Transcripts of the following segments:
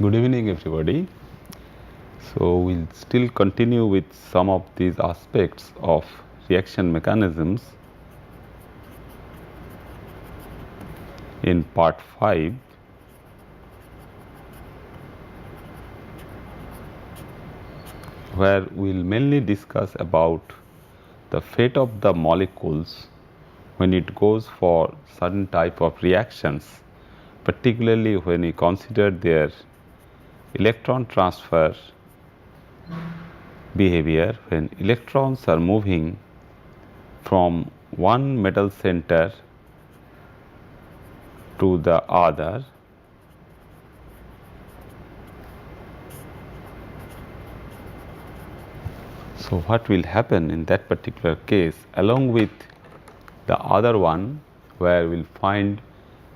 Good evening, everybody. So, we'll still continue with some of these aspects of reaction mechanisms in part 5, where we'll mainly discuss about the fate of the molecules when it goes for certain type of reactions, particularly when we consider their electron transfer behavior, when electrons are moving from one metal center to the other. So, what will happen in that particular case, along with the other one, where we will find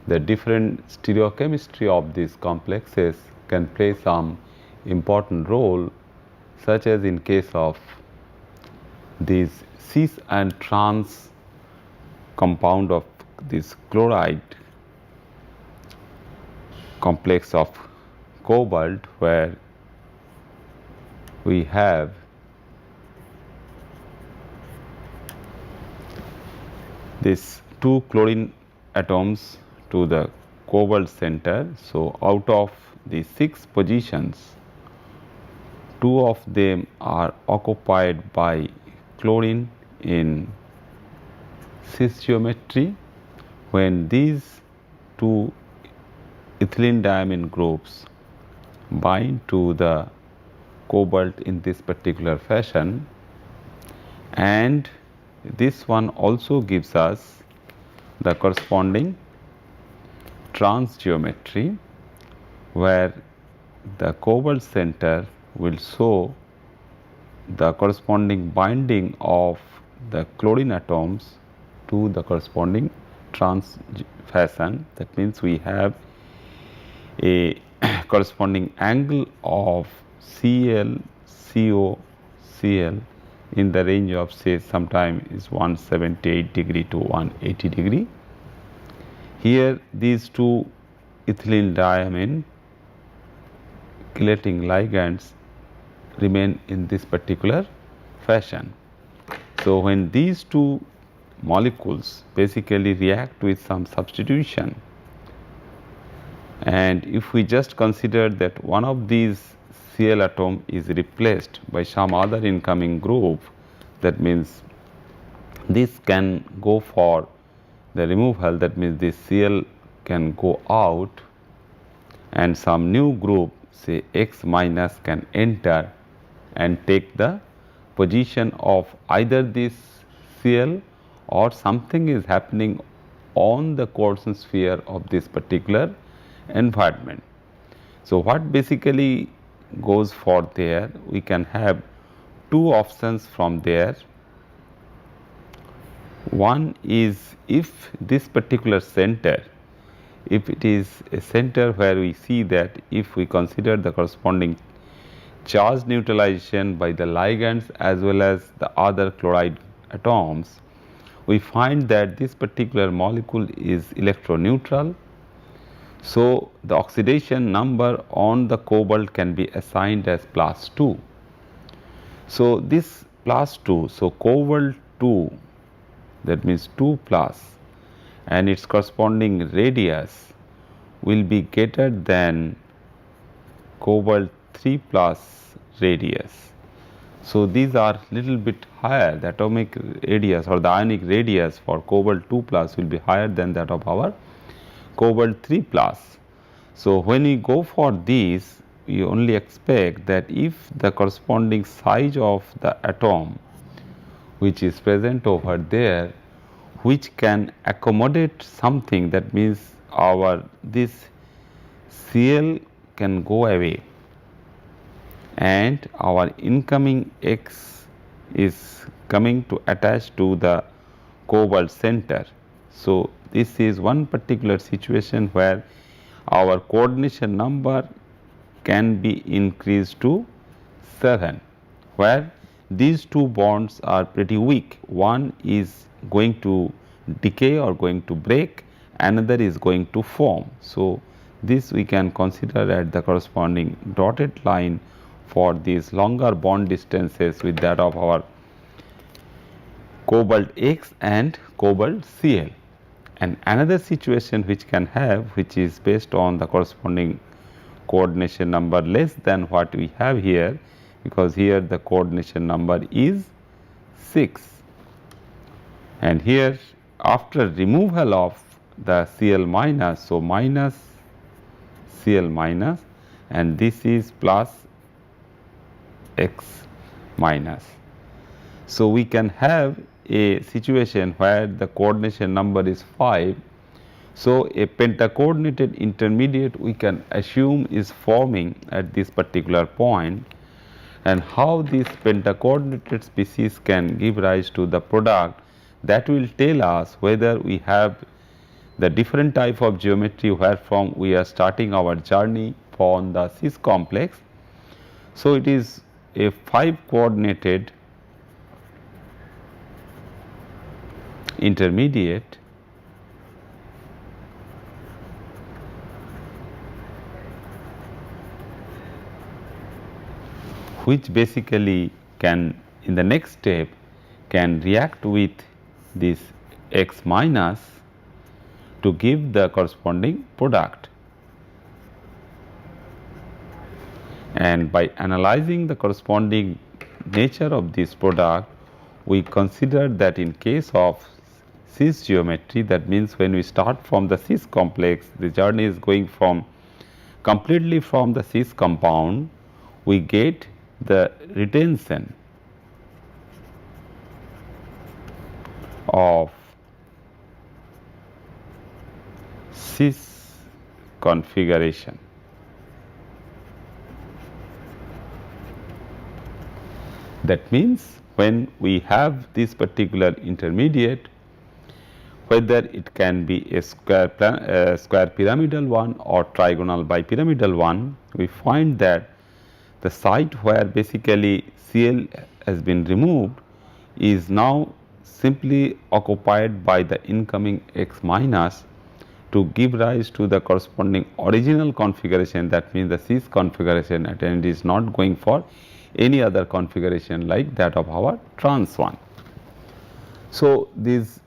the different stereochemistry of these complexes can play some important role, such as in case of these cis and trans compound of this chloride complex of cobalt, where we have these two chlorine atoms to the cobalt center. So, out of the 6 positions, 2 of them are occupied by chlorine in cis geometry. When these 2 ethylene diamine groups bind to the cobalt in this particular fashion, and this one also gives us the corresponding trans geometry, where the cobalt center will show the corresponding binding of the chlorine atoms to the corresponding trans fashion. That means we have a corresponding angle of Cl, Co, Cl in the range of, say, sometime is 178 degree to 180 degree. Here these 2 ethylene diamine chelating ligands remain in this particular fashion. So, when these 2 molecules basically react with some substitution, and if we just consider that one of these Cl atom is replaced by some other incoming group, that means this can go for the removal, that means this Cl can go out and some new group, say X minus, can enter and take the position of either this Cl or something is happening on the coordinate sphere of this particular environment. So, what basically goes for there, we can have 2 options from there. One is, if this particular center, if it is a center where we see that if we consider the corresponding charge neutralization by the ligands as well as the other chloride atoms, we find that this particular molecule is electroneutral. So, the oxidation number on the cobalt can be assigned as +2. So, this +2, so cobalt 2, that means 2 plus, and its corresponding radius will be greater than cobalt 3 plus radius. So, these are little bit higher, the atomic radius or the ionic radius for cobalt 2 plus will be higher than that of our cobalt 3 plus. So, when we go for these, we only expect that if the corresponding size of the atom which is present over there, which can accommodate something, that means our this Cl can go away and our incoming X is coming to attach to the cobalt center. So, this is one particular situation where our coordination number can be increased to 7, where these 2 bonds are pretty weak. One is going to decay or going to break, another is going to form. So, This we can consider at the corresponding dotted line for these longer bond distances with that of our cobalt X and cobalt Cl. And another situation which can have, which is based on the corresponding coordination number less than what we have here, because here the coordination number is 6, and here after removal of the Cl minus, so minus Cl minus, and this is plus X minus. So we can have a situation where the coordination number is 5. So a pentacoordinated intermediate we can assume is forming at this particular point, and how this pentacoordinated species can give rise to the product, that will tell us whether we have the different type of geometry where from we are starting our journey on the cis complex. So it is a 5 coordinated intermediate which basically can in the next step can react with this X minus to give the corresponding product. And by analyzing the corresponding nature of this product, we consider that in case of cis geometry, that means when we start from the cis complex, the journey is going from completely from the cis compound, we get the retention of cis configuration. That means when we have this particular intermediate, whether it can be a square pyramidal one or trigonal bipyramidal one, we find that the site where basically Cl has been removed is now simply occupied by the incoming X minus to give rise to the corresponding original configuration. That means the cis configuration, and it is not going for any other configuration like that of our trans one. So these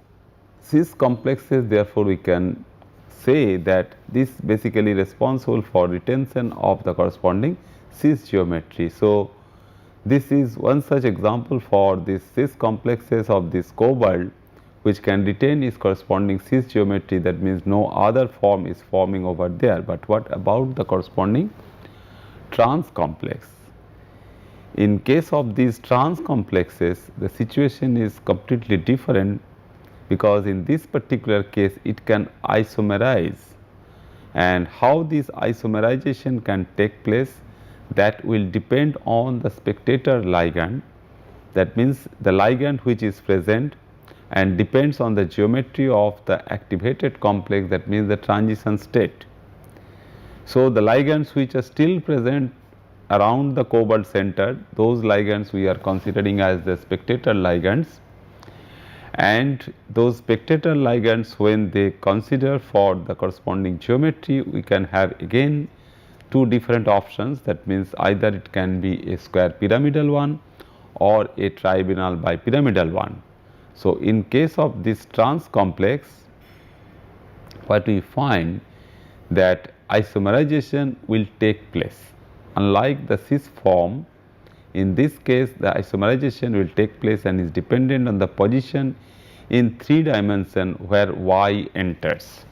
cis complexes, therefore we can say that this basically responsible for retention of the corresponding cis geometry. So this is one such example for these cis complexes of this cobalt which can retain its corresponding cis geometry. That means no other form is forming over there. But what about the corresponding trans complex? In case of these trans complexes, the situation is completely different, because in this particular case it can isomerize, and how this isomerization can take place, that will depend on the spectator ligand. That means the ligand which is present, and depends on the geometry of the activated complex, that means the transition state. So the ligands which are still present around the cobalt center, those ligands we are considering as the spectator ligands, and those spectator ligands, when they consider for the corresponding geometry, we can have again two different options. That means either it can be a square pyramidal one or a trigonal bipyramidal one. So in case of this trans complex, what we find that isomerization will take place. Unlike the cis form, in this case the isomerization will take place and is dependent on the position in 3 dimension where y enters.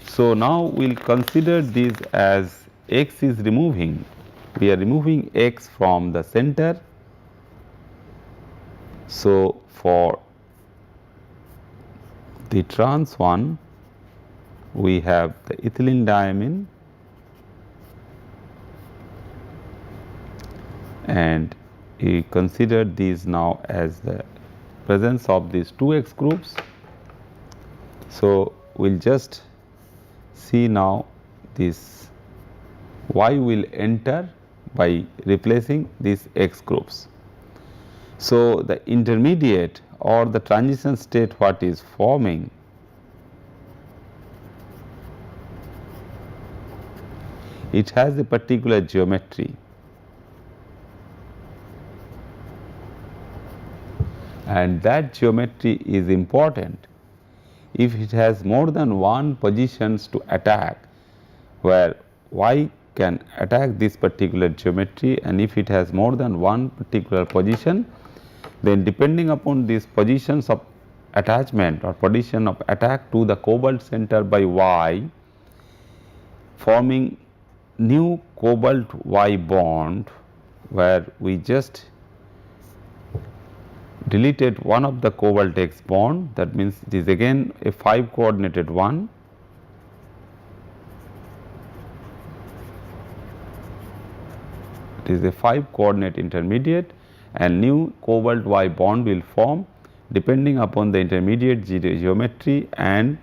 So now we will consider this as x is removing, we are removing x from the center. So for the trans one, we have the ethylene diamine, and we consider these now as the presence of these 2x groups. So we will just see now this y will enter by replacing these x groups. So the intermediate or the transition state what is forming it has a particular geometry, and that geometry is important if it has more than one positions to attack, where y can attack this particular geometry, and if it has more than one particular position, then depending upon these positions of attachment or position of attack to the cobalt center by y, forming new cobalt y bond, where we just deleted one of the cobalt x bond, that means it is again a 5 coordinated one. It is a 5 coordinate intermediate, and new cobalt y bond will form depending upon the intermediate geometry, and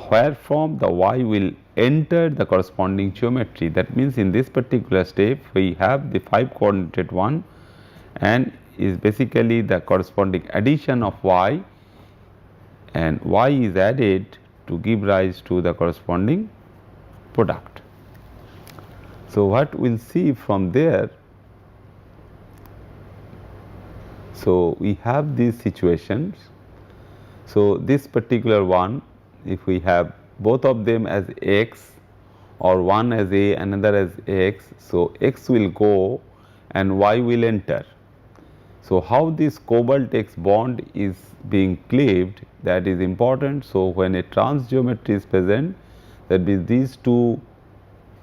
where from the y will enter the corresponding geometry. That means in this particular step we have the 5 coordinated one, and is basically the corresponding addition of y, and y is added to give rise to the corresponding product. So, what we will see from there, so we have these situations. So, this particular one, if we have both of them as x, or one as a, another as x, so x will go and y will enter. So, how this cobalt x bond is being cleaved, that is important. So, when a trans geometry is present, that means these two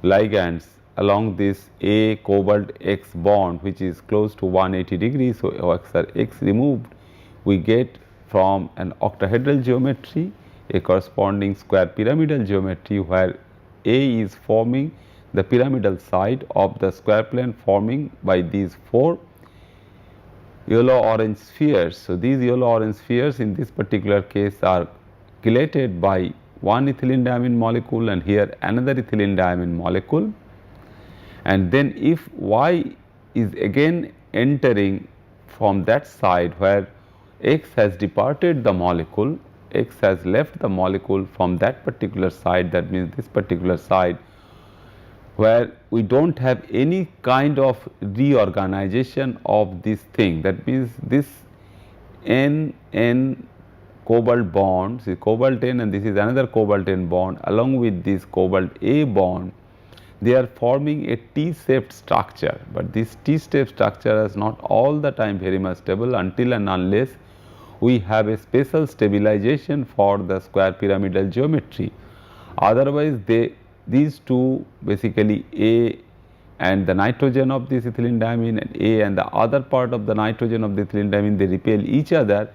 ligands along this a cobalt x bond, which is close to 180 degrees. So, x removed, we get from an octahedral geometry a corresponding square pyramidal geometry, where A is forming the pyramidal side of the square plane forming by these 4 yellow orange spheres. So, these yellow orange spheres in this particular case are chelated by one ethylene diamine molecule, and here another ethylene diamine molecule. And then if y is again entering from that side where x has departed the molecule, x has left the molecule from that particular side, that means this particular side where we do not have any kind of reorganization of this thing. That means this n cobalt bonds, is cobalt n, and this is another cobalt n bond along with this cobalt A bond, they are forming a T-shaped structure, but this T-shaped structure is not all the time very much stable until and unless we have a special stabilization for the square pyramidal geometry. Otherwise, these two, basically A and the nitrogen of this ethylene diamine, and A and the other part of the nitrogen of the ethylene diamine, they repel each other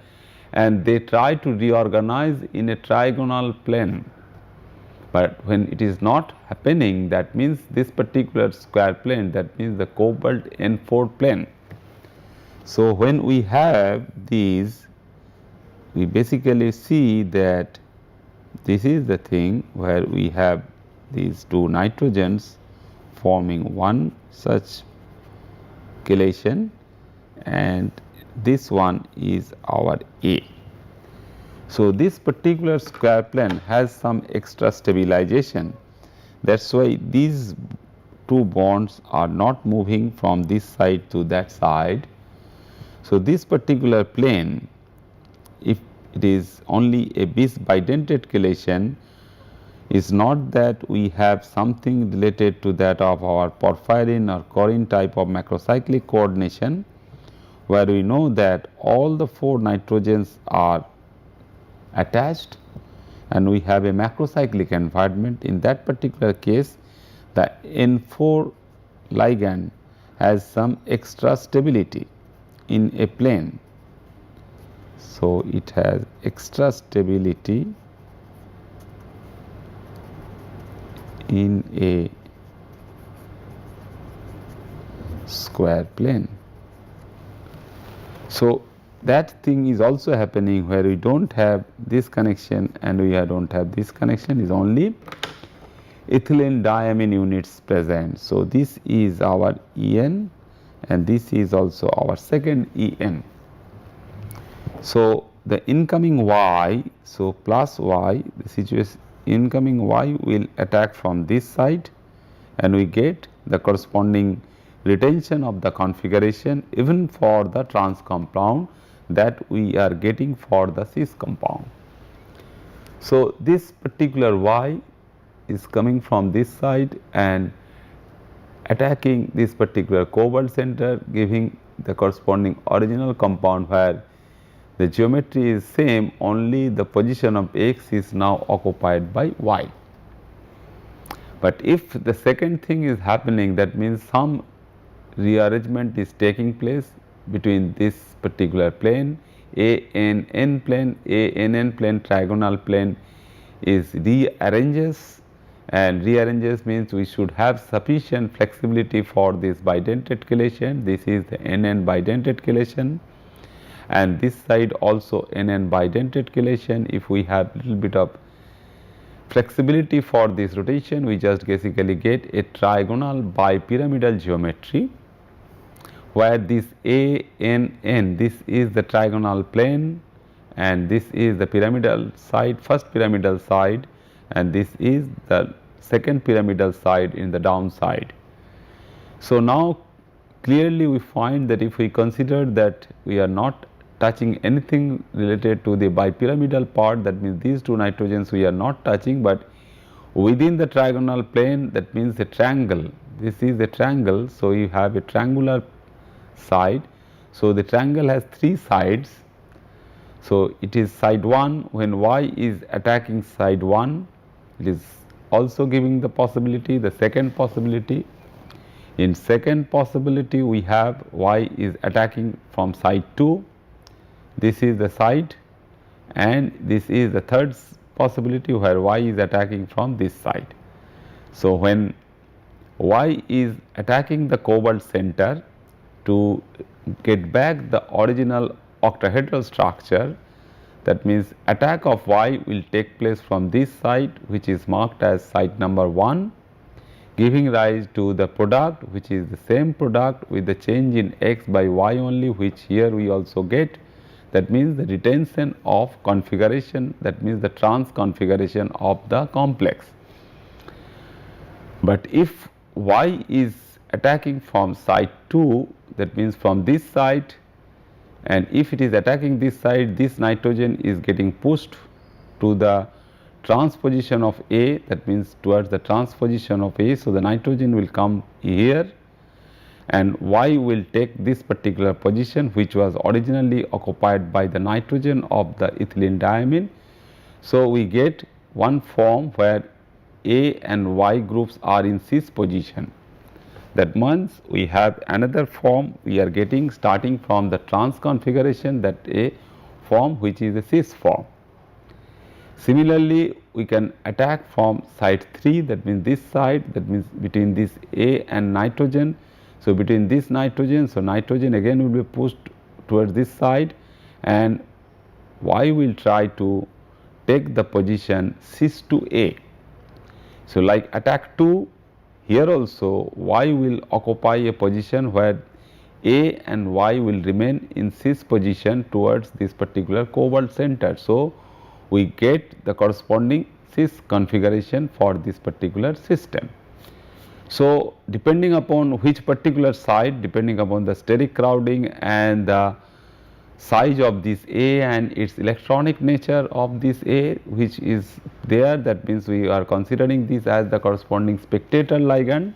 and they try to reorganize in a trigonal plane. But when it is not happening, that means this particular square plane, that means the cobalt N4 plane. So, when we have these, we basically see that this is the thing where we have these two nitrogens forming one such chelation, and this one is our A. So, this particular square plane has some extra stabilization, that is why these two bonds are not moving from this side to that side. So, this particular plane, if it is only a bis bidentate chelation, is not that we have something related to that of our porphyrin or corine type of macrocyclic coordination, where we know that all the 4 nitrogens are attached and we have a macrocyclic environment. In that particular case, the N4 ligand has some extra stability in a plane. So, it has extra stability in a square plane. So, that thing is also happening where we do not have this connection and we do not have this connection, is only ethylene diamine units present. So, this is our En and this is also our second En. So, the incoming Y, so plus Y, the situation incoming Y will attack from this side and we get the corresponding retention of the configuration even for the trans compound that we are getting for the cis compound. So, this particular Y is coming from this side and attacking this particular cobalt center, giving the corresponding original compound where the geometry is same, only the position of X is now occupied by Y. But if the second thing is happening, that means some rearrangement is taking place between this particular plane, ANN plane, ANN plane, trigonal plane is rearranges, and rearranges means we should have sufficient flexibility for this bidentate chelation. This is the NN bidentate chelation, and this side also NN bidentate chelation. If we have little bit of flexibility for this rotation, we just basically get a trigonal bipyramidal geometry where this ANN, this is the trigonal plane and this is the pyramidal side, first pyramidal side, and this is the second pyramidal side in the downside. So, now clearly we find that if we consider that we are not touching anything related to the bipyramidal part, that means these two nitrogens we are not touching, but within the trigonal plane, that means the triangle, this is the triangle. So, you have a triangular side. So, the triangle has three sides. So, it is side 1 when Y is attacking side 1, it is also giving the possibility, the second possibility. In second possibility, we have Y is attacking from side 2, this is the side, and this is the third possibility where Y is attacking from this side. So, when Y is attacking the cobalt center to get back the original octahedral structure, that means attack of Y will take place from this side, which is marked as site number 1, giving rise to the product which is the same product with the change in X by Y only, which here we also get. That means the retention of configuration, that means the trans configuration of the complex. But if Y is attacking from site 2, that means from this side, and if it is attacking this side, this nitrogen is getting pushed to the transposition of A, that means towards the transposition of A. So, the nitrogen will come here and Y will take this particular position which was originally occupied by the nitrogen of the ethylene diamine. So, we get one form where A and Y groups are in cis position. That means we have another form we are getting starting from the trans configuration, that A form which is a cis form. Similarly, we can attack from side 3, that means this side, that means between this A and nitrogen. So, between this nitrogen, so nitrogen again will be pushed towards this side and Y will try to take the position cis to A. So, like attack 2, here also Y will occupy a position where A and Y will remain in cis position towards this particular cobalt center. So, we get the corresponding cis configuration for this particular system. So, depending upon which particular side, depending upon the steric crowding and the size of this A and its electronic nature of this A which is there, that means we are considering this as the corresponding spectator ligand.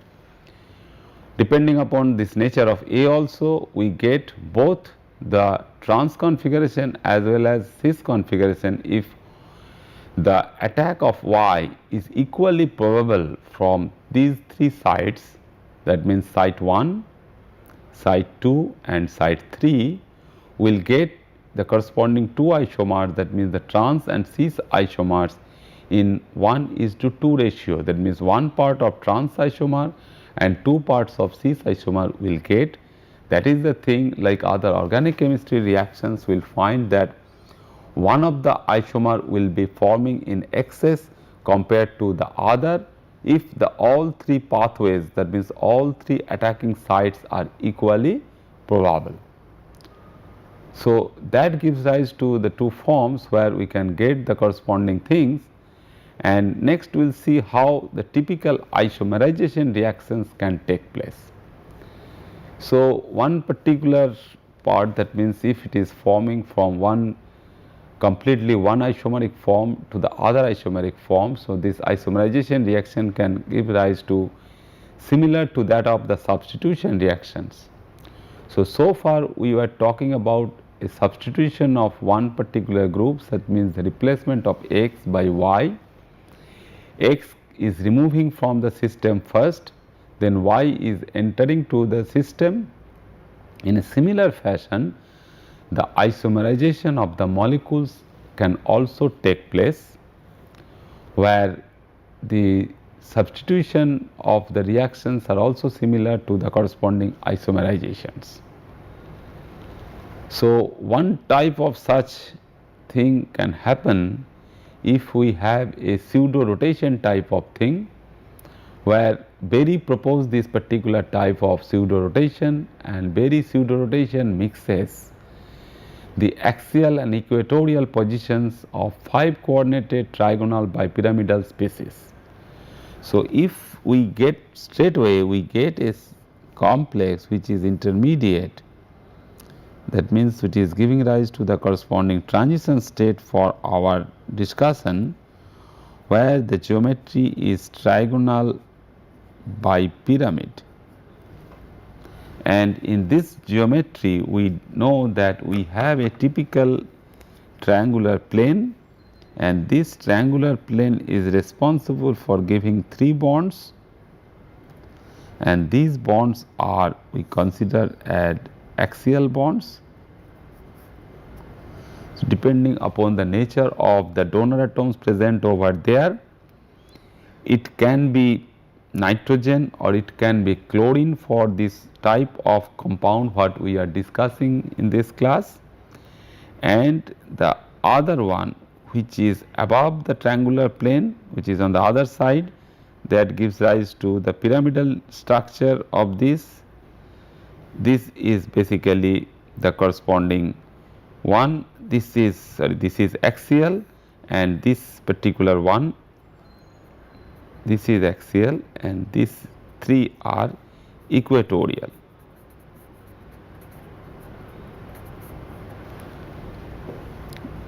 Depending upon this nature of A also, we get both the trans configuration as well as cis configuration if the attack of Y is equally probable from these three sites, that means site 1, site 2 and site 3, will get the corresponding two isomers, that means the trans and cis isomers in 1:2 ratio, that means one part of trans isomer and two parts of cis isomer will get. That is the thing, like other organic chemistry reactions will find that one of the isomer will be forming in excess compared to the other if the all three pathways, that means all three attacking sites are equally probable. So, that gives rise to the two forms where we can get the corresponding things, and next we will see how the typical isomerization reactions can take place. So, one particular part, that means if it is forming from one isomeric form to the other isomeric form. So, this isomerization reaction can give rise to similar to that of the substitution reactions. So far we were talking about a substitution of one particular group, that means the replacement of X by Y. X is removing from the system first, then Y is entering to the system. In a similar fashion, the isomerization of the molecules can also take place, where the substitution of the reactions are also similar to the corresponding isomerizations. So, one type of such thing can happen if we have a pseudo rotation type of thing, where Berry proposed this particular type of pseudo rotation, and Berry pseudo rotation mixes the axial and equatorial positions of 5 coordinated trigonal bipyramidal species. So, if we get straight away we get a complex which is intermediate, that means which is giving rise to the corresponding transition state for our discussion, where the geometry is trigonal bipyramid. And in this geometry we know that we have a typical triangular plane, and this triangular plane is responsible for giving 3 bonds, and these bonds are we consider as axial bonds. So, depending upon the nature of the donor atoms present over there, it can be nitrogen or it can be chlorine for this type of compound what we are discussing in this class, and the other one which is above the triangular plane, which is on the other side, that gives rise to the pyramidal structure of this. This is basically the corresponding one. This is axial, and this particular one, this is axial, and these 3 are equatorial.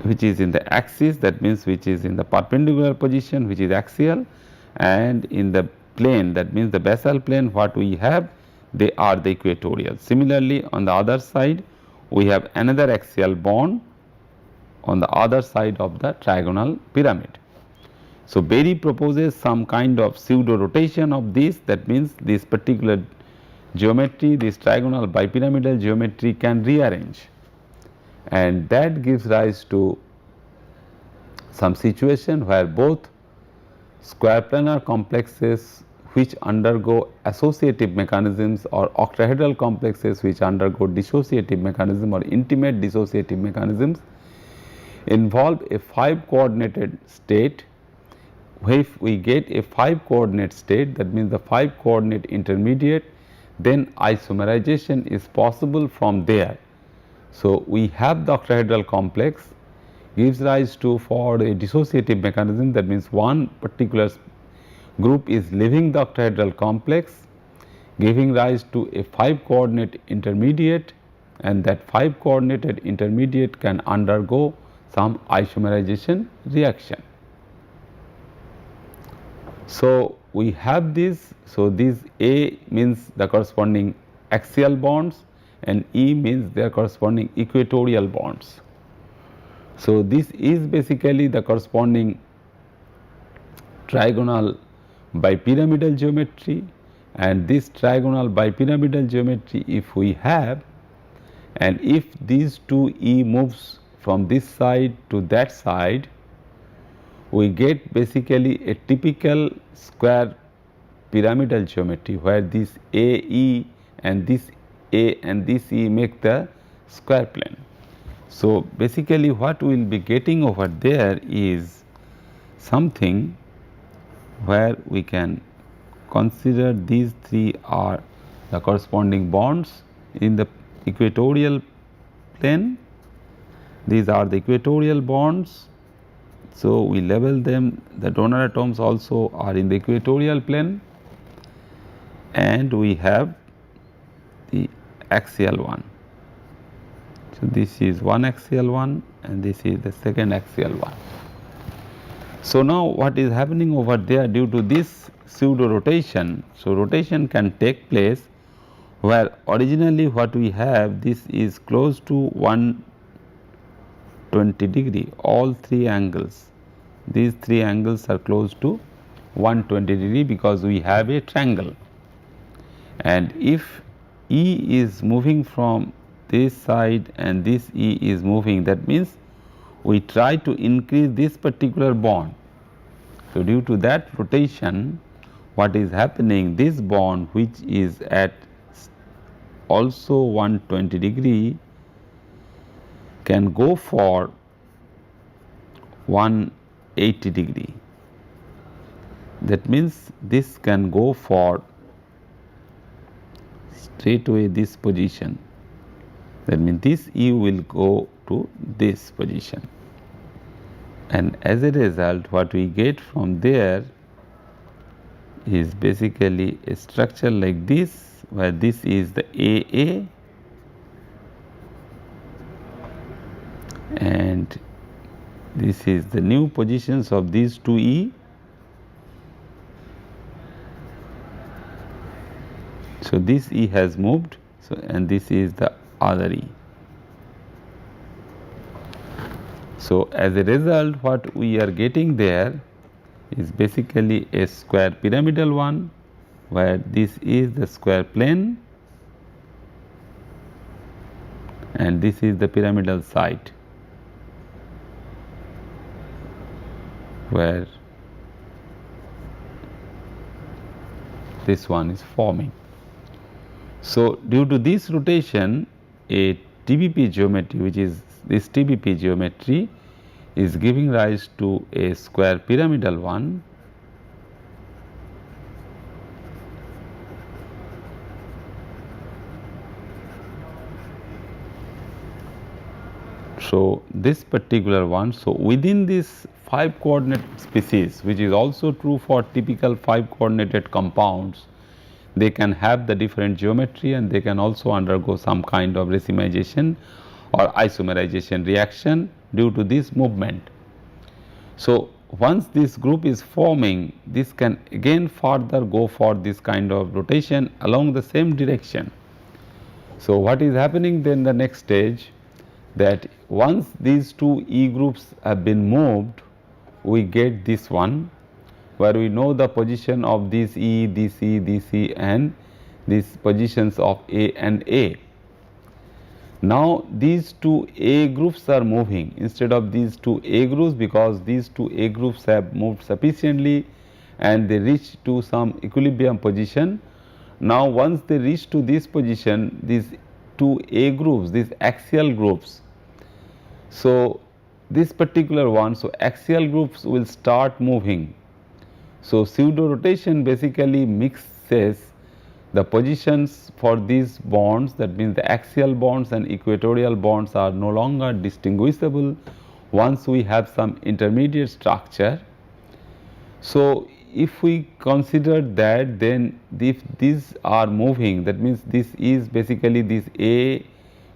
Which is in the axis, that means which is in the perpendicular position, which is axial, and in the plane, that means the basal plane what we have, they are the equatorial. Similarly, on the other side we have another axial bond on the other side of the trigonal pyramid. So, Berry proposes some kind of pseudo rotation of this, that means this particular geometry, this trigonal bipyramidal geometry can rearrange, and that gives rise to some situation where both square planar complexes which undergo associative mechanisms or octahedral complexes which undergo dissociative mechanism or intimate dissociative mechanisms involve a 5 coordinated state. If we get a 5 coordinate state, that means the 5 coordinate intermediate, then isomerization is possible from there. So, we have the octahedral complex gives rise to for a dissociative mechanism, that means one particular group is leaving the octahedral complex, giving rise to a 5 coordinate intermediate, and that 5 coordinated intermediate can undergo some isomerization reaction. So, we have this. So, this A means the corresponding axial bonds, and E means their corresponding equatorial bonds. So, this is basically the corresponding trigonal bipyramidal geometry, and this trigonal bipyramidal geometry if we have, and if these two E moves from this side to that side, we get basically a typical square pyramidal geometry where this AE and this A and this E make the square plane. So, basically what we will be getting over there is something where we can consider these 3 are the corresponding bonds in the equatorial plane. These are the equatorial bonds, So we label them, the donor atoms also are in the equatorial plane, and we have the axial one. So this is one axial one and this is the second axial one. So now what is happening over there due to this pseudo rotation? So rotation can take place where originally what we have, this is close to 120 degree, all three angles. These three angles are close to 120 degree because we have a triangle. And if E is moving from this side and this E is moving, that means we try to increase this particular bond. So due to that rotation, what is happening, this bond which is at also 120 degree can go for 180 degree. That means this can go for straightaway this position. That means this E will go to this position, and as a result what we get from there is basically a structure like this, where this is the AA and this is the new positions of these two E. So this E has moved, so and this is the other E. So as a result what we are getting there is basically a square pyramidal one, where this is the square plane and this is the pyramidal side, where this one is forming. So due to this rotation, a TBP geometry, which is this TBP geometry, is giving rise to a square pyramidal one, so this particular one. So within this 5 coordinate species, which is also true for typical 5 coordinated compounds, they can have the different geometry and they can also undergo some kind of racemization or isomerization reaction due to this movement. So once this group is forming, this can again further go for this kind of rotation along the same direction. So what is happening then the next stage, that once these two E groups have been moved, we get this one, where we know the position of this E, this E, this E, and these positions of A and A. Now these two A groups are moving instead of these two A groups, because these two A groups have moved sufficiently and they reach to some equilibrium position. Now once they reach to this position, these two A groups, these axial groups, so this particular one, so axial groups will start moving. So pseudo rotation basically mixes the positions for these bonds, that means the axial bonds and equatorial bonds are no longer distinguishable once we have some intermediate structure. So if we consider that, then if these are moving, that means this is basically this A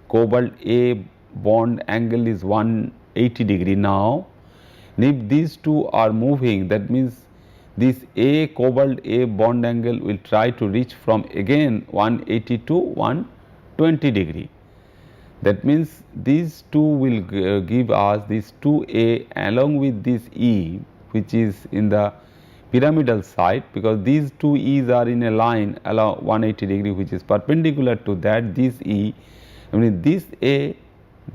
cobalt A bond angle is 180 degree now, and if these two are moving, that means this A cobalt A bond angle will try to reach from again 180 to 120 degree. That means these two will give us this 2A along with this E, which is in the pyramidal side, because these two E's are in a line along 180 degree, which is perpendicular to that. This E, I mean this A,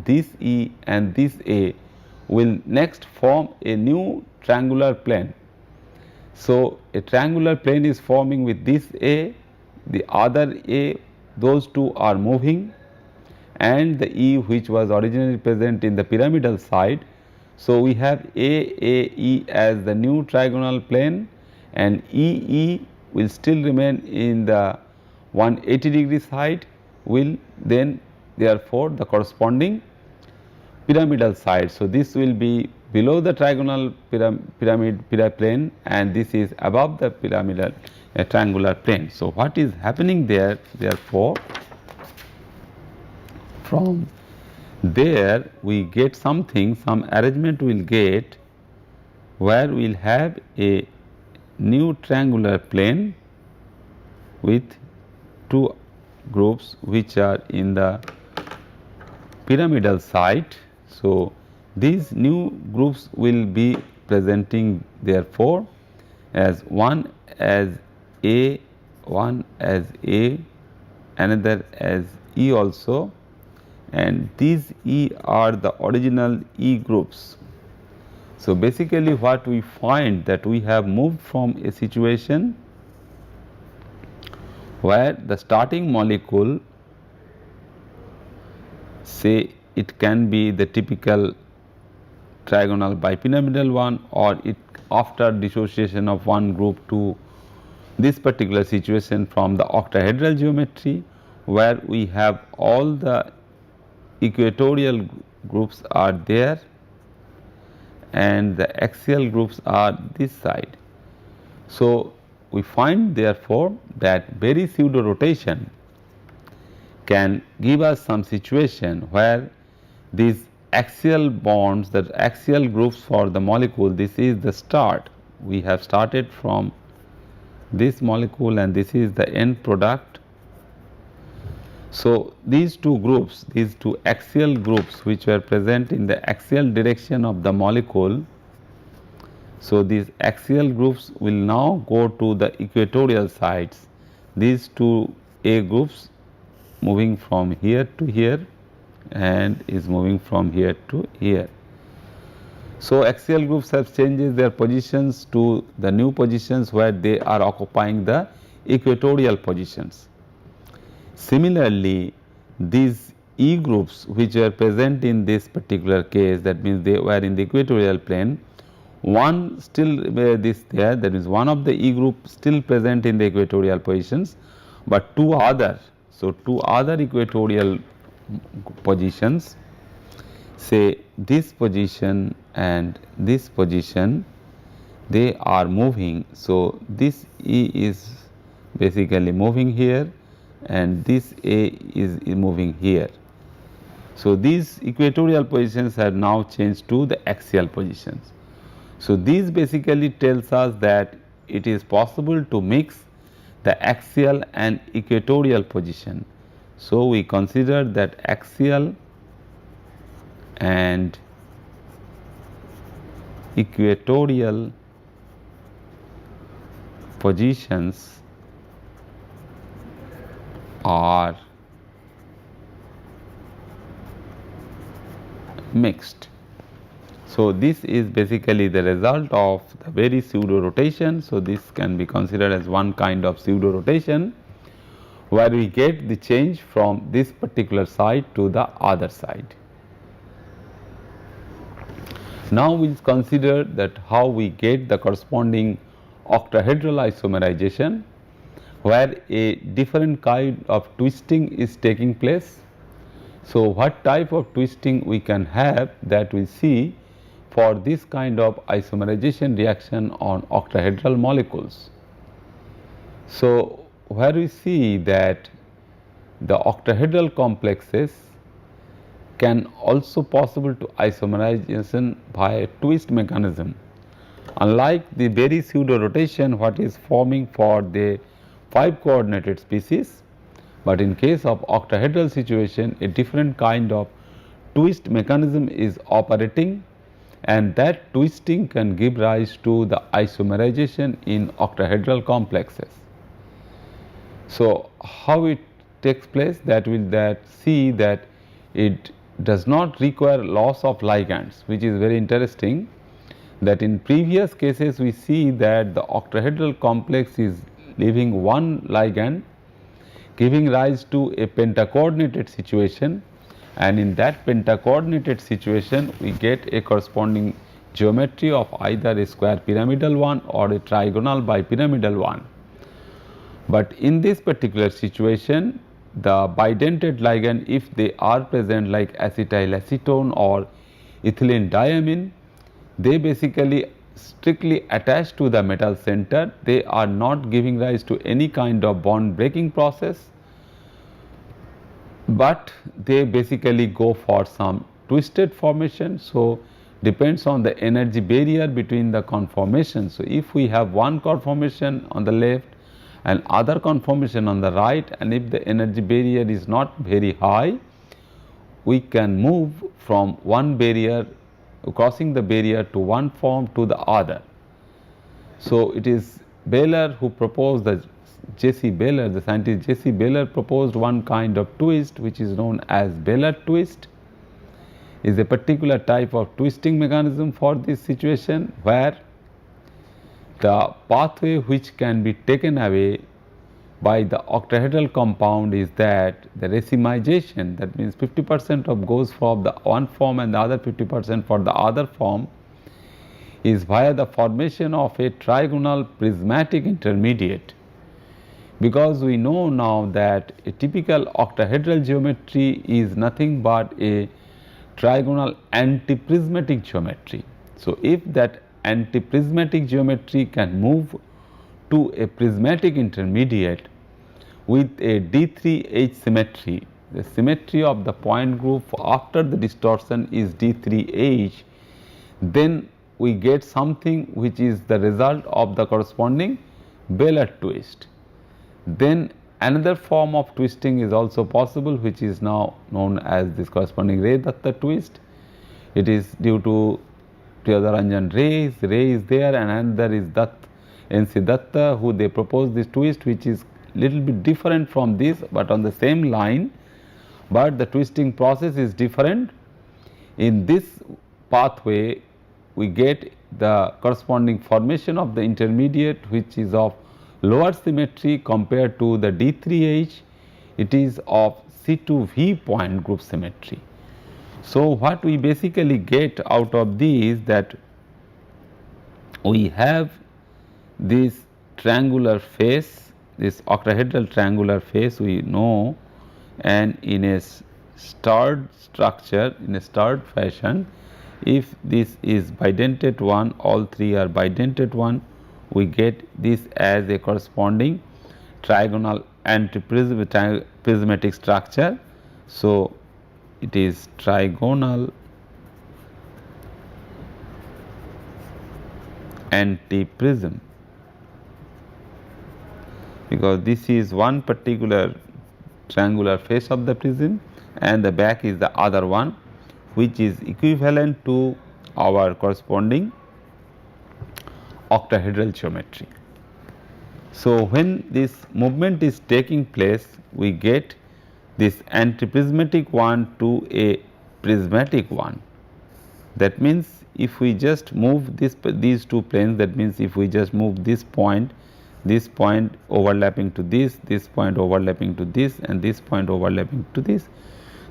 this E and this A will next form a new triangular plane. So a triangular plane is forming with this A, the other A, those two are moving, and the E which was originally present in the pyramidal side. So we have AE as the new trigonal plane, and EE will still remain in the 180 degree side, will then therefore the corresponding pyramidal side. So this will be below the trigonal pyramid plane, and this is above the pyramidal triangular plane. So, what is happening there? Therefore, from there we get something, some arrangement we will get where we will have a new triangular plane with two groups which are in the pyramidal side. So, these new groups will be presenting therefore as one as A, one as A, another as E also, and these E are the original E groups. So, basically what we find that we have moved from a situation where the starting molecule, say it can be the typical trigonal bipyramidal one, or it after dissociation of one group to this particular situation from the octahedral geometry, where we have all the equatorial groups are there and the axial groups are this side. So, we find therefore that very pseudo rotation can give us some situation where these axial bonds, the axial groups for the molecule, this is the start. We have started from this molecule and this is the end product. So, these two groups, these two axial groups which were present in the axial direction of the molecule, so these axial groups will now go to the equatorial sides. These two A groups moving from here to here and is moving from here to here. So, axial groups have changed their positions to the new positions where they are occupying the equatorial positions. Similarly, these E groups which were present in this particular case, that means they were in the equatorial plane, one still this there, that is one of the E group still present in the equatorial positions, but two other. So, two other equatorial positions, say this position and this position, they are moving. So, this E is basically moving here and this A is moving here. So, these equatorial positions have now changed to the axial positions. So, this basically tells us that it is possible to mix the axial and equatorial position. So, we consider that axial and equatorial positions are mixed. So, this is basically the result of the very pseudo rotation. So, this can be considered as one kind of pseudo rotation where we get the change from this particular side to the other side. Now, we will consider that how we get the corresponding octahedral isomerization, where a different kind of twisting is taking place. So, what type of twisting we can have, that we see for this kind of isomerization reaction on octahedral molecules. So, where we see that the octahedral complexes can also possible to isomerization by a twist mechanism, unlike the very pseudo rotation what is forming for the 5 coordinated species, but in case of octahedral situation a different kind of twist mechanism is operating, and that twisting can give rise to the isomerization in octahedral complexes. So, how it takes place, that will see that it does not require loss of ligands, which is very interesting, that in previous cases we see that the octahedral complex is leaving one ligand giving rise to a pentacoordinated situation, and in that pentacoordinated situation we get a corresponding geometry of either a square pyramidal one or a trigonal bipyramidal one. But in this particular situation, the bidentate ligand, if they are present like acetyl acetone or ethylene diamine, they basically strictly attached to the metal center. They are not giving rise to any kind of bond breaking process, but they basically go for some twisted formation. So, depends on the energy barrier between the conformations. So, if we have one conformation on the left and other conformation on the right, and if the energy barrier is not very high, we can move from one barrier, crossing the barrier to one form to the other. So, it is Baylor who proposed the J.C. Baylor, the scientist J.C. Baylor proposed one kind of twist which is known as Baylor twist. Is a particular type of twisting mechanism for this situation, where the pathway which can be taken away by the octahedral compound is that the racemization, that means 50% of goes from the one form and the other 50% for the other form, is via the formation of a trigonal prismatic intermediate. Because we know now that a typical octahedral geometry is nothing but a trigonal antiprismatic geometry. So, if that antiprismatic geometry can move to a prismatic intermediate with a D3H symmetry, the symmetry of the point group after the distortion is D3H, then we get something which is the result of the corresponding Baylor twist. Then another form of twisting is also possible, which is now known as this corresponding Ray Datta twist. It is due to Priyaranjan Ray is there, and another is N.C. Datta, who they propose this twist, which is little bit different from this, but on the same line, but the twisting process is different. In this pathway, we get the corresponding formation of the intermediate, which is of lower symmetry compared to the D3H, it is of C2V point group symmetry. So, what we basically get out of these, that we have this triangular face, this octahedral triangular face we know, and in a stirred structure, in a stirred fashion, if this is bidentate one, all three are bidentate one, we get this as a corresponding trigonal antiprismatic structure. So, it is trigonal antiprism, because this is one particular triangular face of the prism and the back is the other one, which is equivalent to our corresponding octahedral geometry. So, when this movement is taking place, we get this antiprismatic one to a prismatic one. That means, if we just move these two planes, that means if we just move this point overlapping to this point overlapping to this, and this point overlapping to this.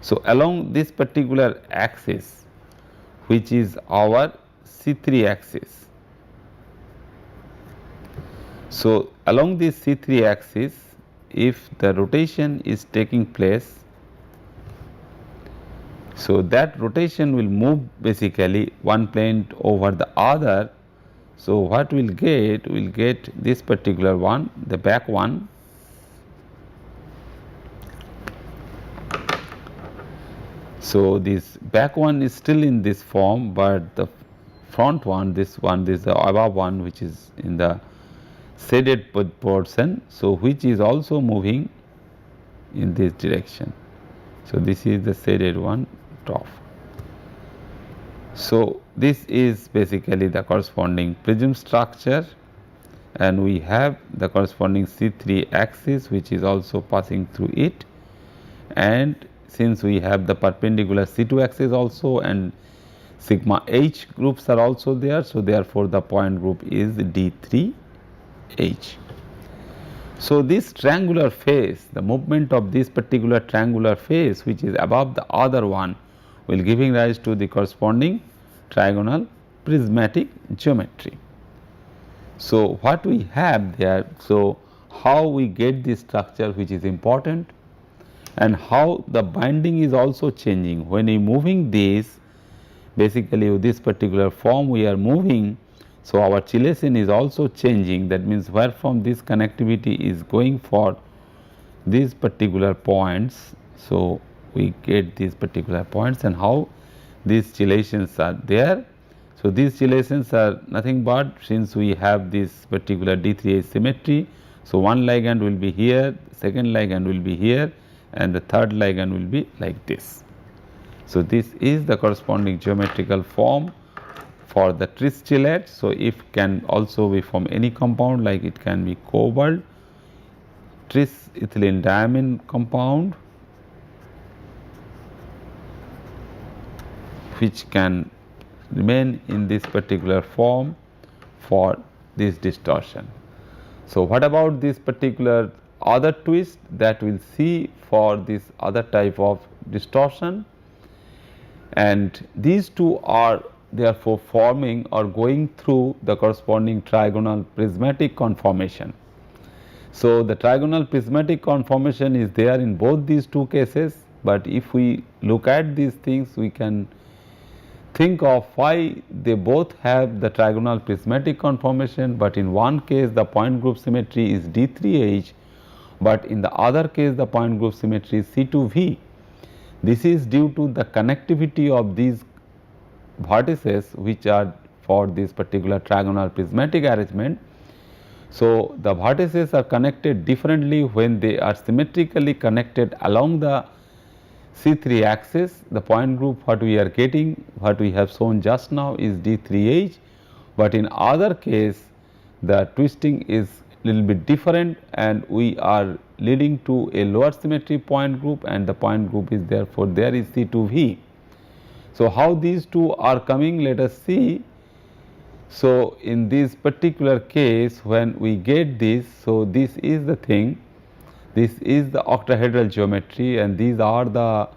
So, along this particular axis, which is our C3 axis. So, along this C3 axis, if the rotation is taking place, so that rotation will move basically one plane over the other. So, what we will get? We will get this particular one, the back one. So, this back one is still in this form, but the front one, this the above one, which is in the shaded portion, so which is also moving in this direction. So, this is the shaded one top. So, this is basically the corresponding prism structure, and we have the corresponding C3 axis which is also passing through it, and since we have the perpendicular C2 axis also and sigma H groups are also there. So, therefore, the point group is D3H. So, this triangular face, the movement of this particular triangular face which is above the other one will giving rise to the corresponding trigonal prismatic geometry. So, what we have there, so how we get this structure which is important, and how the binding is also changing. When we moving this, basically with this particular form we are moving. So, our chelation is also changing, that means where from this connectivity is going for these particular points. So, we get these particular points and how these chelations are there. So, these chelations are nothing but, since we have this particular D3H symmetry. So, one ligand will be here, second ligand will be here, and the third ligand will be like this. So, this is the corresponding geometrical form for the tris chelate. So, if can also be from any compound, like it can be cobalt, tris ethylene diamine compound, which can remain in this particular form for this distortion. So, what about this particular other twist that we will see for this other type of distortion, and these two are therefore forming or going through the corresponding trigonal prismatic conformation. So, the trigonal prismatic conformation is there in both these two cases, but if we look at these things, we can think of why they both have the trigonal prismatic conformation, but in one case the point group symmetry is D3H, but in the other case the point group symmetry is C2V. This is due to the connectivity of these vertices which are for this particular trigonal prismatic arrangement. So, the vertices are connected differently when they are symmetrically connected along the C3 axis. The point group what we are getting, what we have shown just now is D3H, but in other case the twisting is little bit different and we are leading to a lower symmetry point group, and the point group is therefore there is C2V. So, how these two are coming, let us see. So, in this particular case when we get this, so this is the thing, this is the octahedral geometry and these are the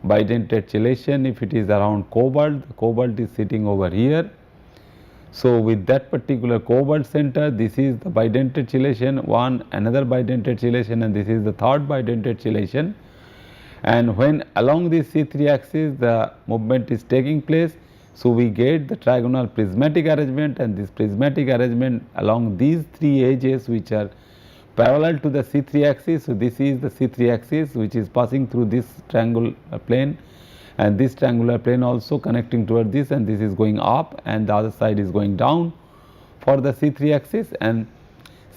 bidentate chelation. If it is around cobalt, the cobalt is sitting over here. So, with that particular cobalt center, this is the bidentate chelation, one another bidentate chelation, and this is the third bidentate chelation. And when along this C3 axis the movement is taking place, so we get the trigonal prismatic arrangement, and this prismatic arrangement along these three edges which are parallel to the C3 axis. So, this is the C3 axis which is passing through this triangular plane, and this triangular plane also connecting toward this, and this is going up and the other side is going down for the C3 axis, and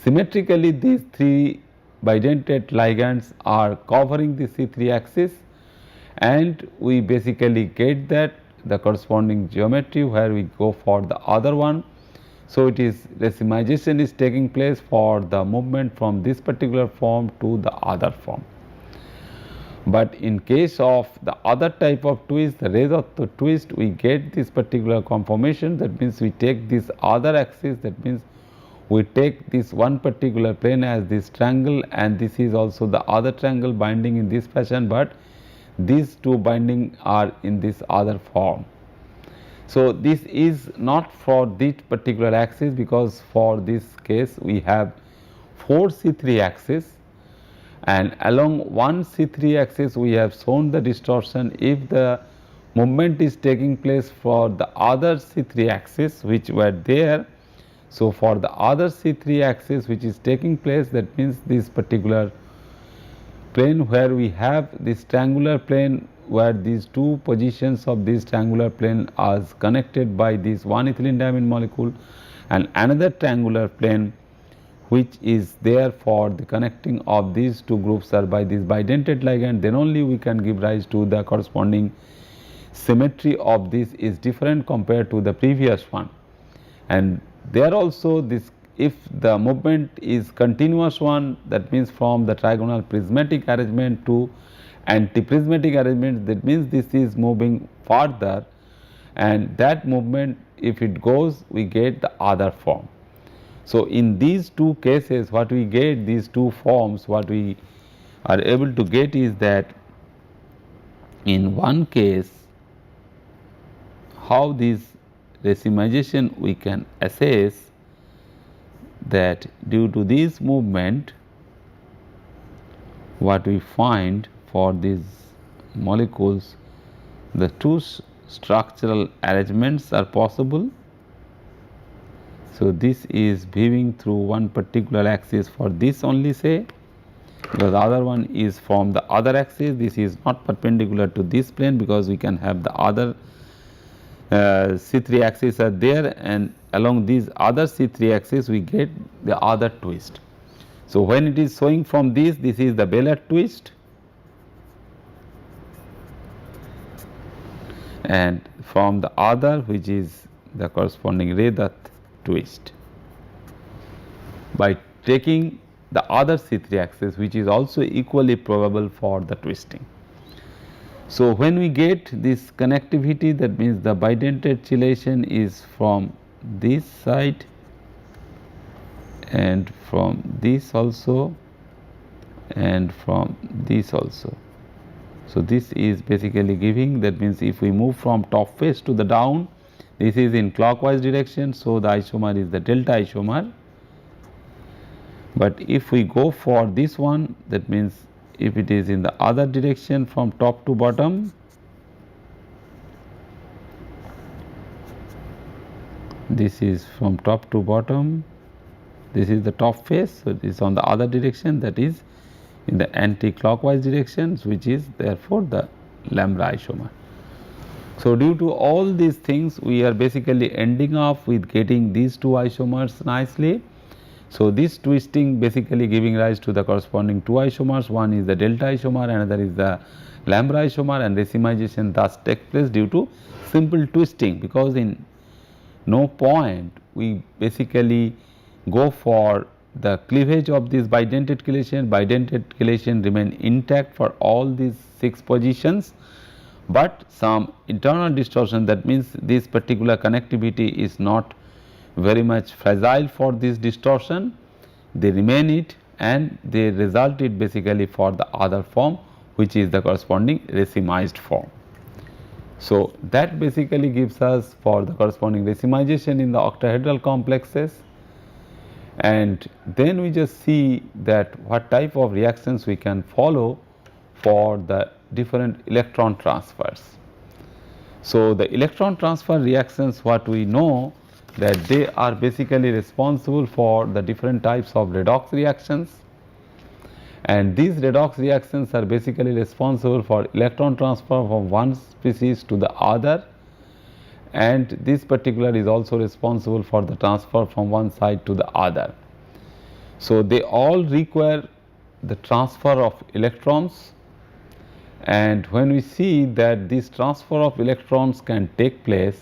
symmetrically these three bidentate ligands are covering the C3 axis, and we basically get that the corresponding geometry where we go for the other one. So, it is racemization is taking place for the movement from this particular form to the other form. But in case of the other type of twist, the rays of the twist, we get this particular conformation, that means we take this other axis, that means we take this one particular plane as this triangle, and this is also the other triangle binding in this fashion, but these two binding are in this other form. So, this is not for this particular axis, because for this case we have 4 C3 axis, and along one C3 axis we have shown the distortion if the movement is taking place for the other C3 axis which were there. So, for the other C3 axis which is taking place, that means this particular plane where we have this triangular plane where these two positions of this triangular plane are connected by this one ethylene diamine molecule, and another triangular plane which is there for the connecting of these two groups are by this bidentate ligand, then only we can give rise to the corresponding symmetry of this is different compared to the previous one. And there also this, if the movement is continuous one, that means from the trigonal prismatic arrangement to anti-prismatic arrangement, that means this is moving further, and that movement if it goes we get the other form. So, in these two cases what we get, these two forms, what we are able to get is that in one case how this racemization we can assess that due to this movement what we find for these molecules, the two structural arrangements are possible. So, this is viewing through one particular axis for this only, say, because the other one is from the other axis. This is not perpendicular to this plane, because we can have the other C3 axis are there, and along these other C3 axis we get the other twist. So, when it is showing from this is the Baylor twist, and from the other, which is the corresponding Ray-Dutt twist. By taking the other C3 axis, which is also equally probable for the twisting. So, when we get this connectivity, that means the bidentate chelation is from this side and from this also and from this also. So, this is basically giving, that means if we move from top face to the down, this is in clockwise direction. So, the isomer is the delta isomer. But if we go for this one, that means if it is in the other direction from top to bottom, this is from top to bottom, this is the top face. So, this is on the other direction, that is in the anti-clockwise directions, which is therefore the lambda isomer. So, due to all these things, we are basically ending up with getting these two isomers nicely. So, this twisting basically giving rise to the corresponding two isomers. One is the delta isomer, another is the lambda isomer, and racemization thus takes place due to simple twisting, because in no point we basically go for the cleavage of this bidentate chelation. Bidentate chelation remain intact for all these 6 positions, but some internal distortion, that means this particular connectivity is not very much fragile for this distortion, they remain it and they result it basically for the other form, which is the corresponding racemized form. So, that basically gives us for the corresponding racemization in the octahedral complexes, and then we just see that what type of reactions we can follow for the different electron transfers. So, the electron transfer reactions, what we know that they are basically responsible for the different types of redox reactions, and these redox reactions are basically responsible for electron transfer from one species to the other, and this particular is also responsible for the transfer from one side to the other. So, they all require the transfer of electrons, and when we see that this transfer of electrons can take place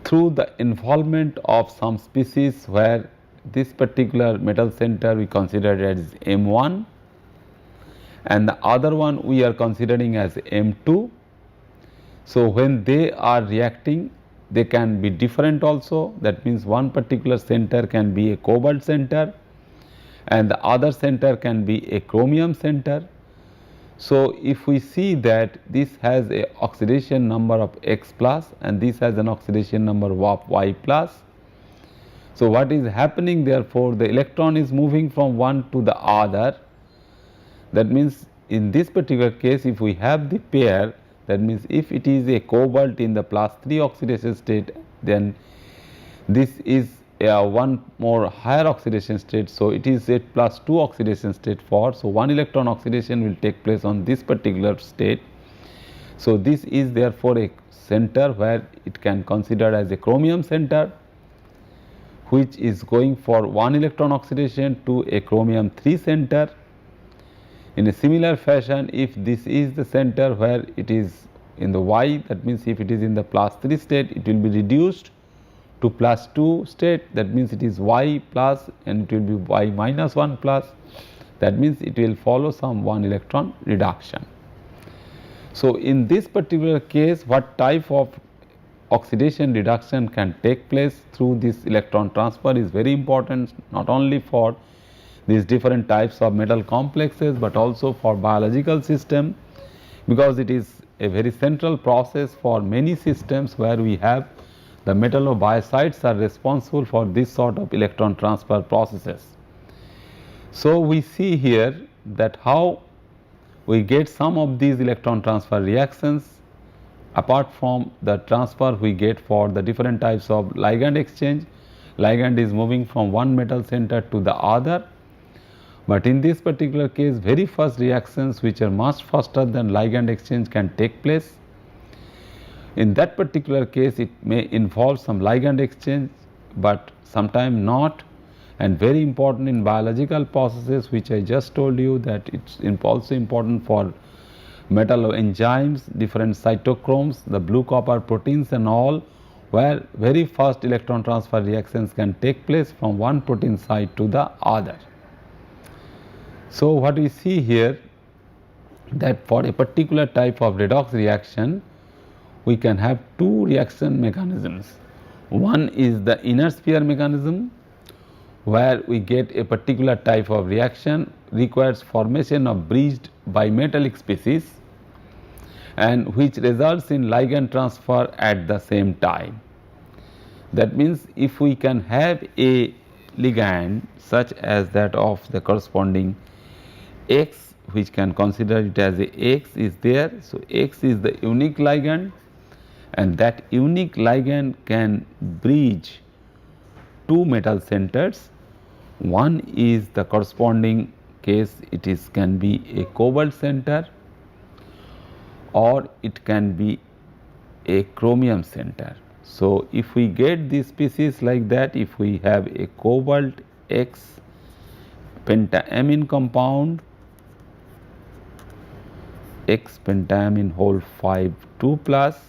through the involvement of some species where this particular metal center we consider as M1 and the other one we are considering as M2. So, when they are reacting, they can be different also, that means one particular center can be a cobalt center and the other center can be a chromium center. So, if we see that this has a oxidation number of X plus and this has an oxidation number of Y plus. So, what is happening, therefore, the electron is moving from one to the other. That means, in this particular case, if we have the pair, that means if it is a cobalt in the +3 oxidation state, then this is one more higher oxidation state. So, it is a +2 oxidation state for. So, one electron oxidation will take place on this particular state. So, this is therefore a center where it can consider as a chromium center, which is going for one electron oxidation to a chromium 3 center. In a similar fashion, if this is the center where it is in the Y, that means if it is in the +3 state, it will be reduced to +2 state, that means it is Y plus and it will be Y minus 1 plus, that means it will follow some 1 electron reduction. So, in this particular case, what type of oxidation reduction can take place through this electron transfer is very important, not only for these different types of metal complexes, but also for biological system, because it is a very central process for many systems where we have the metallobiocytes are responsible for this sort of electron transfer processes. So, we see here that how we get some of these electron transfer reactions apart from the transfer we get for the different types of ligand exchange. Ligand is moving from one metal center to the other, but in this particular case very first reactions which are much faster than ligand exchange can take place. In that particular case it may involve some ligand exchange, but sometimes not, and very important in biological processes which I just told you, that it's also important for metal enzymes, different cytochromes, the blue copper proteins and all, where very fast electron transfer reactions can take place from one protein site to the other. So what we see here, that for a particular type of redox reaction we can have two reaction mechanisms. One is the inner sphere mechanism, where we get a particular type of reaction requires formation of bridged bimetallic species and which results in ligand transfer at the same time. That means if we can have a ligand such as that of the corresponding X, which can consider it as a X is there. So, X is the unique ligand, and that unique ligand can bridge two metal centers. One is the corresponding case, it is can be a cobalt center or it can be a chromium center. So, if we get this species like that, if we have a cobalt X pentaamine compound, X pentaamine whole 5 2 plus,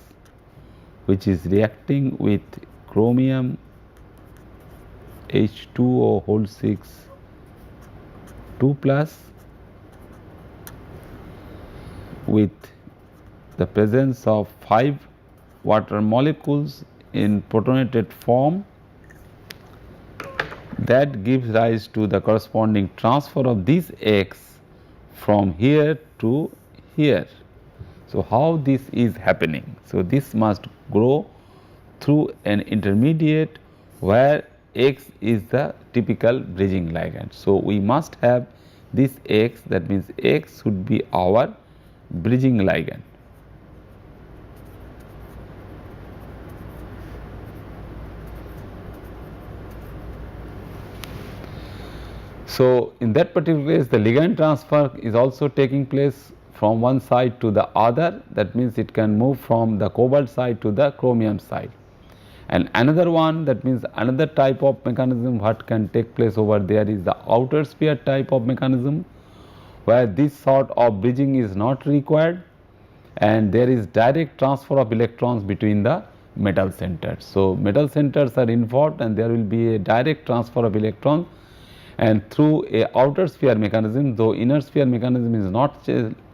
which is reacting with chromium H2O whole 6 2 plus with the presence of 5 water molecules in protonated form, that gives rise to the corresponding transfer of this X from here to here. So, how this is happening? So, this must grow through an intermediate where X is the typical bridging ligand. So, we must have this X, that means X should be our bridging ligand. So, in that particular case the ligand transfer is also taking place from one side to the other, that means it can move from the cobalt side to the chromium side. And another one, that means another type of mechanism what can take place over there is the outer sphere type of mechanism, where this sort of bridging is not required and there is direct transfer of electrons between the metal centers. So, metal centers are involved and there will be a direct transfer of electrons, and through a outer sphere mechanism, though inner sphere mechanism is not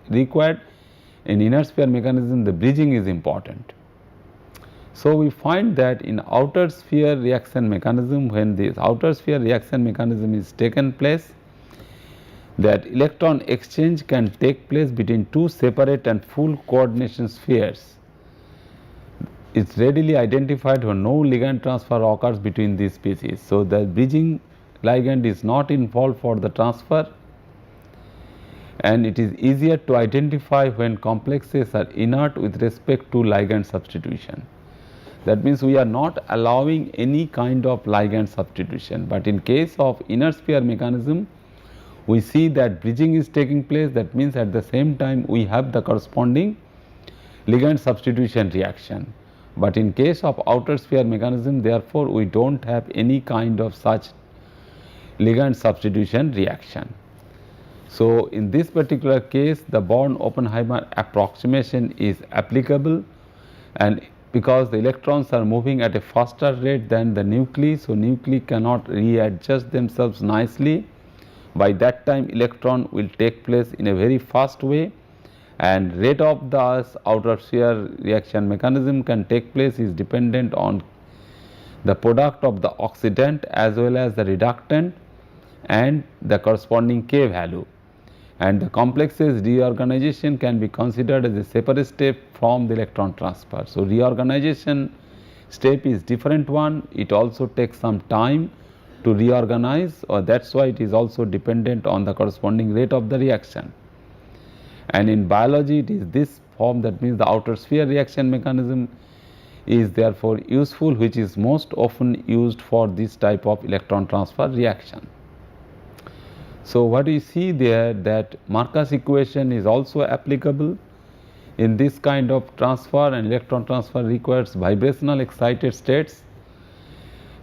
required, in inner sphere mechanism the bridging is important. So, we find that in outer sphere reaction mechanism, when this outer sphere reaction mechanism is taken place, that electron exchange can take place between two separate and full coordination spheres. It is readily identified when no ligand transfer occurs between these species. So, the bridging ligand is not involved for the transfer, and it is easier to identify when complexes are inert with respect to ligand substitution. That means we are not allowing any kind of ligand substitution, but in case of inner sphere mechanism we see that bridging is taking place. That means at the same time we have the corresponding ligand substitution reaction, but in case of outer sphere mechanism therefore we do not have any kind of such ligand substitution reaction. So, in this particular case the Born-Oppenheimer approximation is applicable, and because the electrons are moving at a faster rate than the nuclei, so nuclei cannot readjust themselves nicely. By that time electron will take place in a very fast way, and rate of the outer sphere reaction mechanism can take place is dependent on the product of the oxidant as well as the reductant and the corresponding K value, and the complexes reorganization can be considered as a separate step from the electron transfer. So, reorganization step is different one, it also takes some time to reorganize, or that is why it is also dependent on the corresponding rate of the reaction. and in biology it is this form, that means the outer sphere reaction mechanism is therefore useful, which is most often used for this type of electron transfer reaction. So, what we see there, that Marcus equation is also applicable in this kind of transfer, and electron transfer requires vibrational excited states,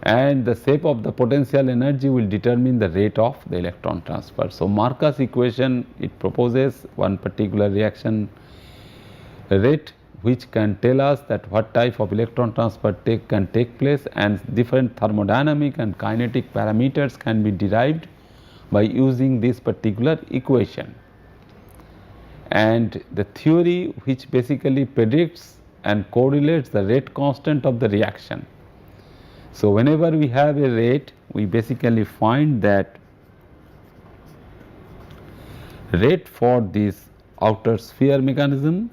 and the shape of the potential energy will determine the rate of the electron transfer. So, Marcus equation, it proposes one particular reaction rate which can tell us that what type of electron transfer can take place, and different thermodynamic and kinetic parameters can be derived by using this particular equation. And the theory which basically predicts and correlates the rate constant of the reaction. So, whenever we have a rate, we basically find that rate for this outer sphere mechanism,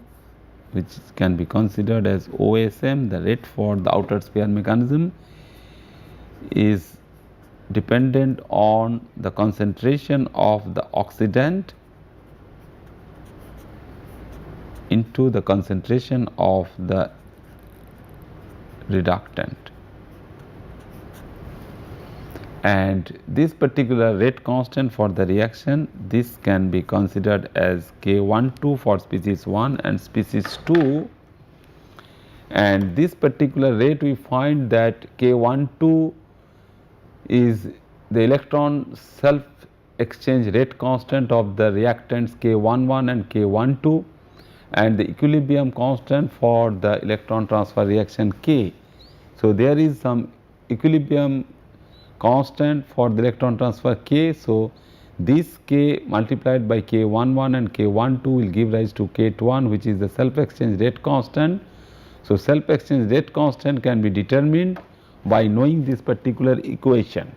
which can be considered as OSM, the rate for the outer sphere mechanism is dependent on the concentration of the oxidant into the concentration of the reductant. And this particular rate constant for the reaction, this can be considered as K12 for species 1 and species 2, and this particular rate we find that K12 is the electron self exchange rate constant of the reactants K11 and K12, and the equilibrium constant for the electron transfer reaction K. So, there is some equilibrium constant for the electron transfer K. So, this K multiplied by K11 and K12 will give rise to K21, which is the self exchange rate constant. So, self exchange rate constant can be determined by knowing this particular equation.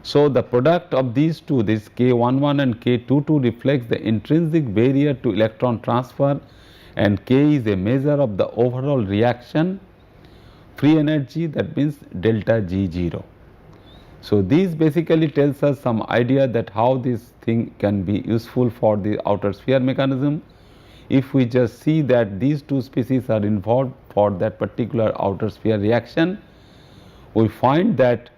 So, the product of these two, this K11 and K22, reflects the intrinsic barrier to electron transfer, and K is a measure of the overall reaction free energy, that means delta G0. So, this basically tells us some idea that how this thing can be useful for the outer sphere mechanism. If we just see that these two species are involved for that particular outer sphere reaction, we find that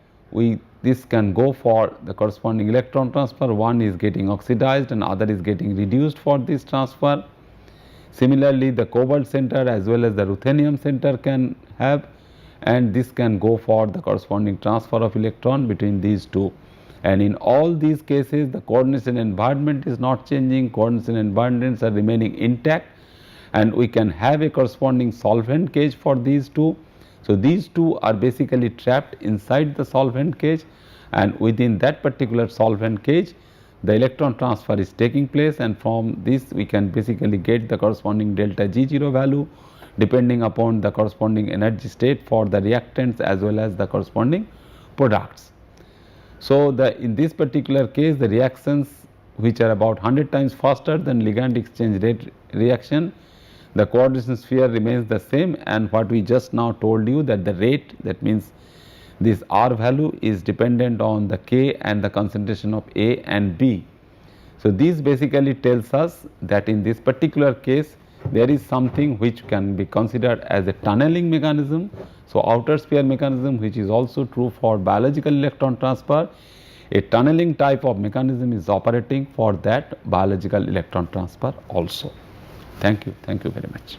this can go for the corresponding electron transfer. One is getting oxidized and other is getting reduced for this transfer. Similarly, the cobalt center as well as the ruthenium center can have, and this can go for the corresponding transfer of electron between these two. And in all these cases, the coordination environment is not changing, coordination environments are remaining intact, and we can have a corresponding solvent cage for these two. So, these two are basically trapped inside the solvent cage, and within that particular solvent cage the electron transfer is taking place, and from this we can basically get the corresponding delta G0 value depending upon the corresponding energy state for the reactants as well as the corresponding products. So, in this particular case, the reactions which are about 100 times faster than ligand exchange rate reaction, the coordination sphere remains the same, and what we just now told you, that the rate, that means this R value is dependent on the K and the concentration of A and B. So, this basically tells us that in this particular case there is something which can be considered as a tunneling mechanism. So, outer sphere mechanism, which is also true for biological electron transfer, a tunneling type of mechanism is operating for that biological electron transfer also. Thank you very much.